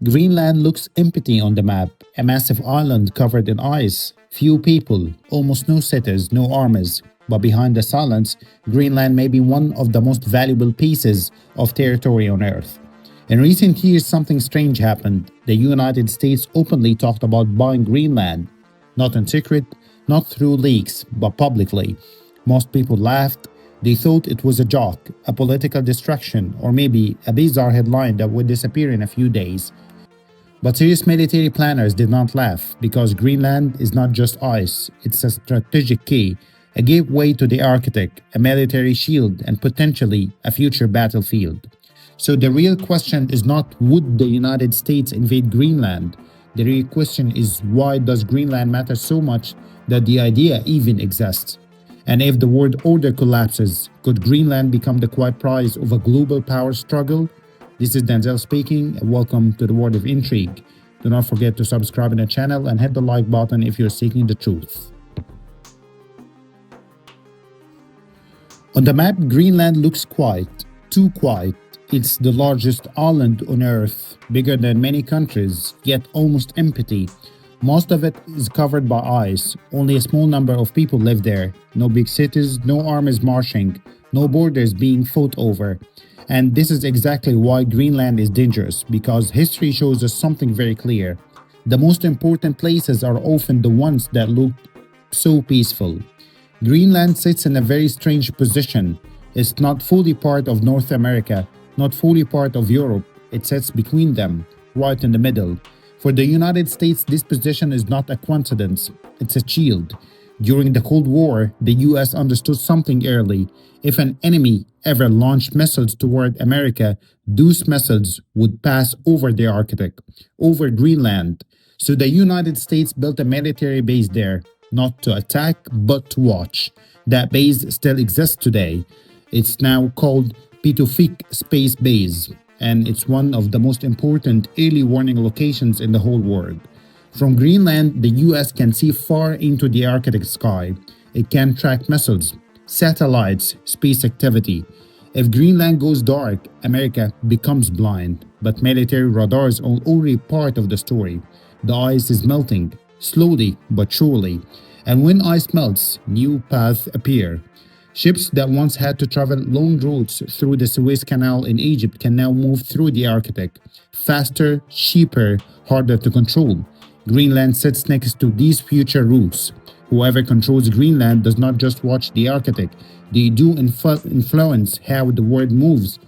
Greenland looks empty on the map, a massive island covered in ice, few people, almost no cities, no armies. But behind the silence, Greenland may be one of the most valuable pieces of territory on Earth. In recent years, something strange happened. The United States openly talked about buying Greenland, not in secret, not through leaks, but publicly. Most people laughed. They thought it was a joke, a political distraction, or maybe a bizarre headline that would disappear in a few days. But serious military planners did not laugh because Greenland is not just ice, it's a strategic key, a gateway to the Arctic, a military shield, and potentially a future battlefield. So the real question is not would the United States invade Greenland? The real question is why does Greenland matter so much that the idea even exists? And if the world order collapses, could Greenland become the quiet prize of a global power struggle? This is Denzel speaking, and welcome to the World of Intrigue. Do not forget to subscribe to the channel and hit the like button if you're seeking the truth. On the map, Greenland looks quiet, too quiet. It's the largest island on Earth, bigger than many countries, yet almost empty. Most of it is covered by ice. Only a small number of people live there. No big cities, no armies marching, no borders being fought over. And this is exactly why Greenland is dangerous, because history shows us something very clear. The most important places are often the ones that look so peaceful. Greenland sits in a very strange position. It's not fully part of North America, not fully part of Europe. It sits between them, right in the middle. For the United States, this position is not a coincidence, it's a shield. During the Cold War, the US understood something early. If an enemy ever launched missiles toward America, those missiles would pass over the Arctic, over Greenland. So the United States built a military base there, not to attack, but to watch. That base still exists today. It's now called Pituffik Space Base, and it's one of the most important early warning locations in the whole world. From Greenland, the US can see far into the Arctic sky. It can track missiles, satellites, space activity. If Greenland goes dark, America becomes blind. But military radars are only part of the story. The ice is melting, slowly but surely. And when ice melts, new paths appear. Ships that once had to travel long routes through the Suez Canal in Egypt can now move through the Arctic. Faster, cheaper, harder to control. Greenland sits next to these future routes. Whoever controls Greenland does not just watch the Arctic, they do influence how the world moves.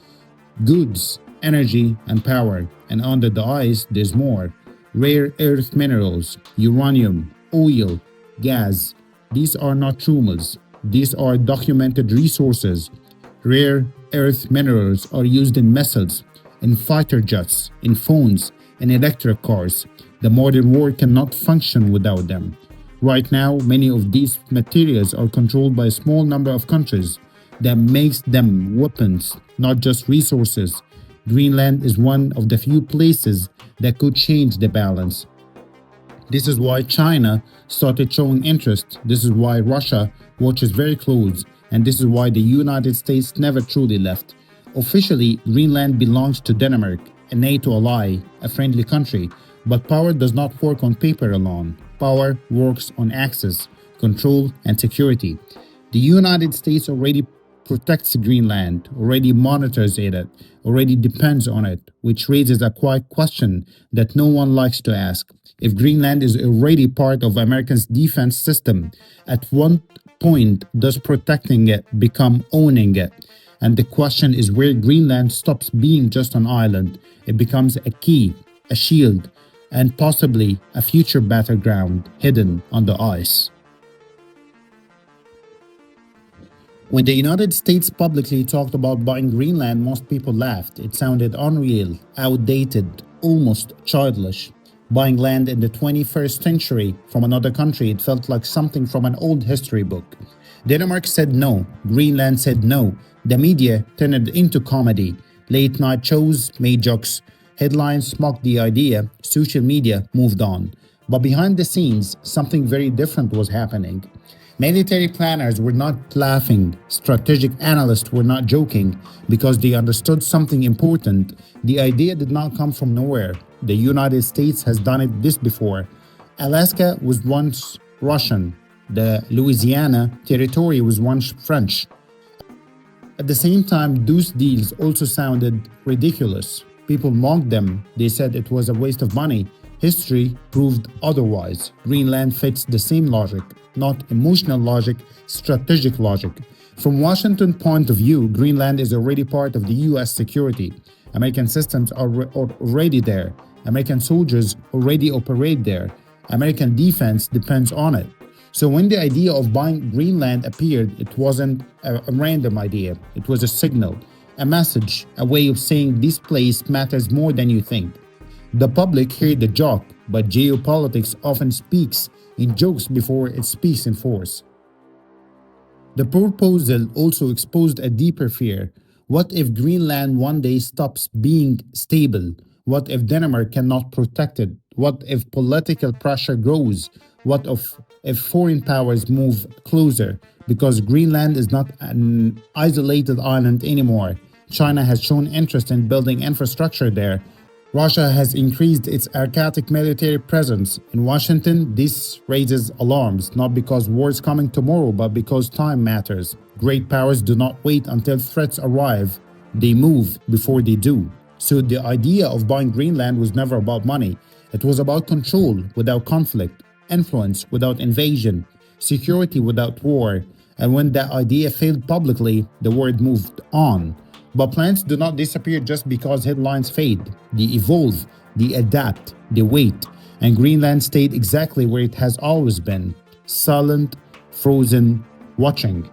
Goods, energy, and power. And under the ice, there's more. Rare earth minerals, uranium, oil, gas. These are not rumors. These are documented resources. Rare earth minerals are used in missiles, in fighter jets, in phones, in electric cars. The modern world cannot function without them. Right now, many of these materials are controlled by a small number of countries. That makes them weapons, not just resources. Greenland is one of the few places that could change the balance. This is why China started showing interest. This is why Russia watches very close. And this is why the United States never truly left. Officially, Greenland belongs to Denmark, a NATO ally, a friendly country. But power does not work on paper alone. Power works on access, control, and security. The United States already protects Greenland, already monitors it, already depends on it, which raises a quiet question that no one likes to ask. If Greenland is already part of America's defense system, at what point does protecting it become owning it? And the question is where Greenland stops being just an island. It becomes a key, a shield, and possibly a future battleground hidden on the ice. When the United States publicly talked about buying Greenland, most people laughed. It sounded unreal, outdated, almost childish. Buying land in the 21st century from another country, it felt like something from an old history book. Denmark said no. Greenland said no. The media turned it into comedy. Late night shows made jokes. Headlines mocked the idea. Social media moved on. But behind the scenes, something very different was happening. Military planners were not laughing. Strategic analysts were not joking because they understood something important. The idea did not come from nowhere. The United States has done this before. Alaska was once Russian. The Louisiana territory was once French. At the same time, those deals also sounded ridiculous. People mocked them. They said it was a waste of money. History proved otherwise. Greenland fits the same logic, not emotional logic, strategic logic. From Washington's point of view, Greenland is already part of the US security. American systems are already there. American soldiers already operate there. American defense depends on it. So when the idea of buying Greenland appeared, it wasn't a random idea. It was a signal, a message, a way of saying this place matters more than you think. The public heard the joke, but geopolitics often speaks in jokes before it speaks in force. The proposal also exposed a deeper fear. What if Greenland one day stops being stable? What if Denmark cannot protect it? What if political pressure grows? What if foreign powers move closer? Because Greenland is not an isolated island anymore. China has shown interest in building infrastructure there. Russia has increased its Arctic military presence. In Washington, this raises alarms, not because war is coming tomorrow, but because time matters. Great powers do not wait until threats arrive. They move before they do. So the idea of buying Greenland was never about money. It was about control without conflict, influence without invasion, security without war. And when that idea failed publicly, the word moved on. But plans do not disappear just because headlines fade. They evolve, they adapt, they wait. And Greenland stayed exactly where it has always been, silent, frozen, watching.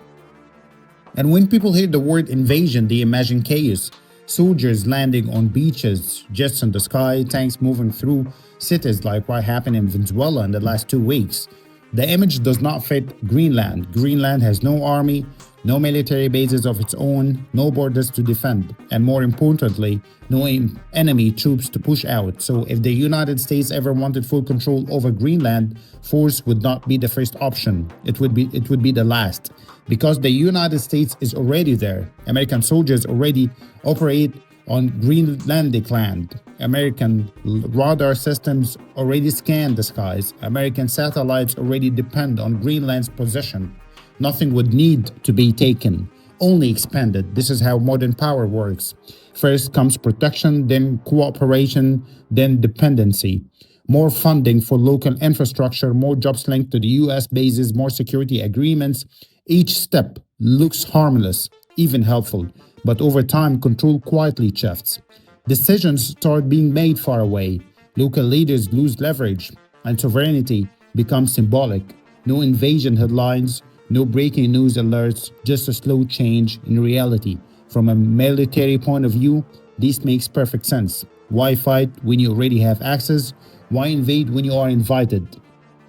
And when people hear the word invasion, they imagine chaos. Soldiers landing on beaches, jets in the sky, tanks moving through cities like what happened in Venezuela in the last 2 weeks. The image does not fit Greenland. Greenland has no army, no military bases of its own, no borders to defend, and more importantly, no enemy troops to push out. So if the United States ever wanted full control over Greenland, force would not be the first option. It would be the last. Because the United States is already there. American soldiers already operate on Greenlandic land. American radar systems already scan the skies. American satellites already depend on Greenland's position. Nothing would need to be taken, only expanded. This is how modern power works. First comes protection, then cooperation, then dependency. More funding for local infrastructure, more jobs linked to the US bases, more security agreements. Each step looks harmless, even helpful, but over time, control quietly shifts. Decisions start being made far away. Local leaders lose leverage, and sovereignty becomes symbolic. No invasion headlines, no breaking news alerts, just a slow change in reality. From a military point of view, this makes perfect sense. Why fight when you already have access? Why invade when you are invited?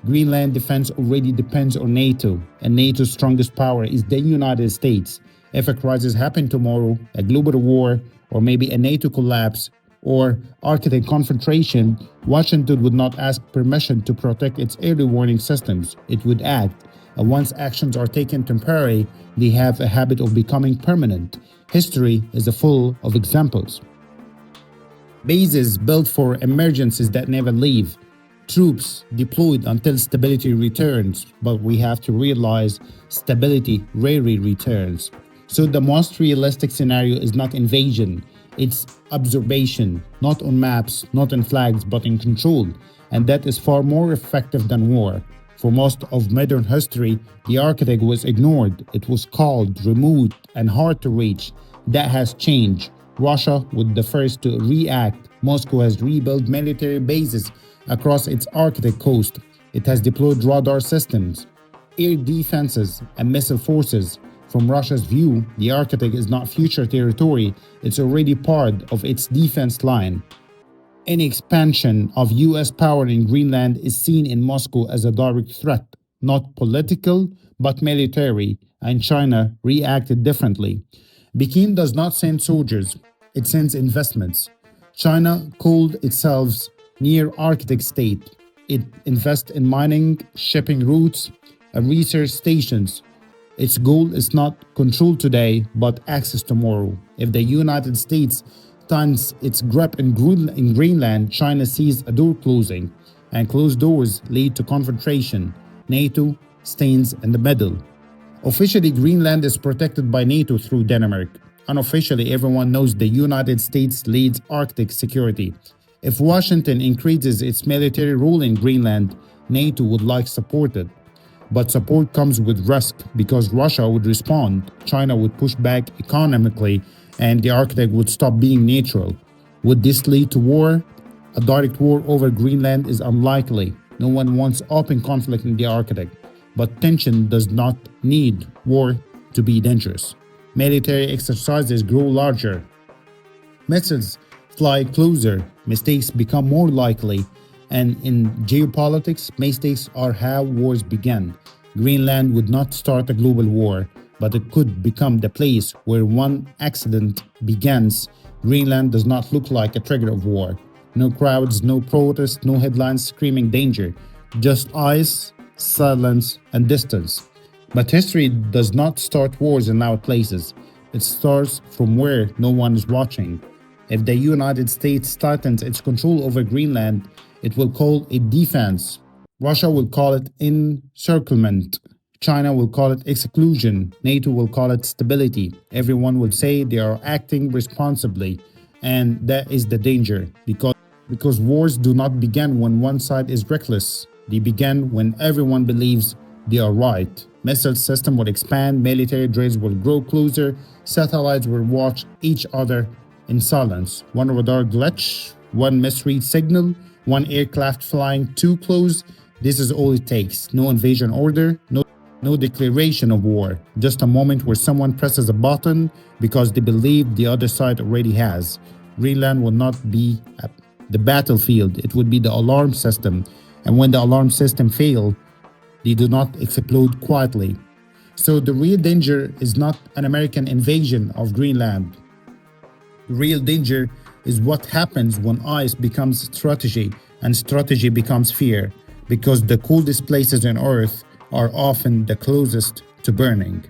Greenland defense already depends on NATO, and NATO's strongest power is the United States. If a crisis happened tomorrow, a global war, or maybe a NATO collapse, or Arctic confrontation, Washington would not ask permission to protect its early warning systems. It would act. And once actions are taken temporarily, they have a habit of becoming permanent. History is full of examples. Bases built for emergencies that never leave. Troops deployed until stability returns, but we have to realize stability rarely returns. So the most realistic scenario is not invasion, it's observation, not on maps, not in flags, but in control. And that is far more effective than war. For most of modern history, the Arctic was ignored. It was cold, remote, and hard to reach. That has changed. Russia was the first to react. Moscow has rebuilt military bases across its Arctic coast. It has deployed radar systems, air defenses, and missile forces. From Russia's view, the Arctic is not future territory, it's already part of its defense line. Any expansion of US power in Greenland is seen in Moscow as a direct threat, not political, but military, and China reacted differently. Peking does not send soldiers, it sends investments. China called itself near Arctic state. It invests in mining, shipping routes, and research stations. Its goal is not control today, but access tomorrow. If the United States tightens its grip in Greenland, China sees a door closing, and closed doors lead to confrontation. NATO stands in the middle. Officially, Greenland is protected by NATO through Denmark. Unofficially, everyone knows the United States leads Arctic security. If Washington increases its military role in Greenland, NATO would like support it. But support comes with risk because Russia would respond, China would push back economically, and the Arctic would stop being neutral. Would this lead to war? A direct war over Greenland is unlikely. No one wants open conflict in the Arctic. But tension does not need war to be dangerous. Military exercises grow larger. Missiles fly closer. Mistakes become more likely. And in geopolitics, mistakes are how wars begin. Greenland would not start a global war, but it could become the place where one accident begins. Greenland does not look like a trigger of war. No crowds, no protests, no headlines screaming danger. Just ice, silence, and distance. But history does not start wars in loud places. It starts from where no one is watching. If the United States tightens its control over Greenland, it will call it defense. Russia will call it encirclement. China will call it exclusion. NATO will call it stability. Everyone will say they are acting responsibly. And that is the danger. Because wars do not begin when one side is reckless. They begin when everyone believes they are right. Missile system will expand, military drills will grow closer, satellites will watch each other in silence. One radar glitch, one misread signal, one aircraft flying too close. This is all it takes. No invasion order, no declaration of war. Just a moment where someone presses a button because they believe the other side already has. Greenland will not be the battlefield. It would be the alarm system. And when the alarm system fails, they do not explode quietly. So the real danger is not an American invasion of Greenland. The real danger is what happens when ice becomes strategy and strategy becomes fear, because the coldest places on Earth are often the closest to burning.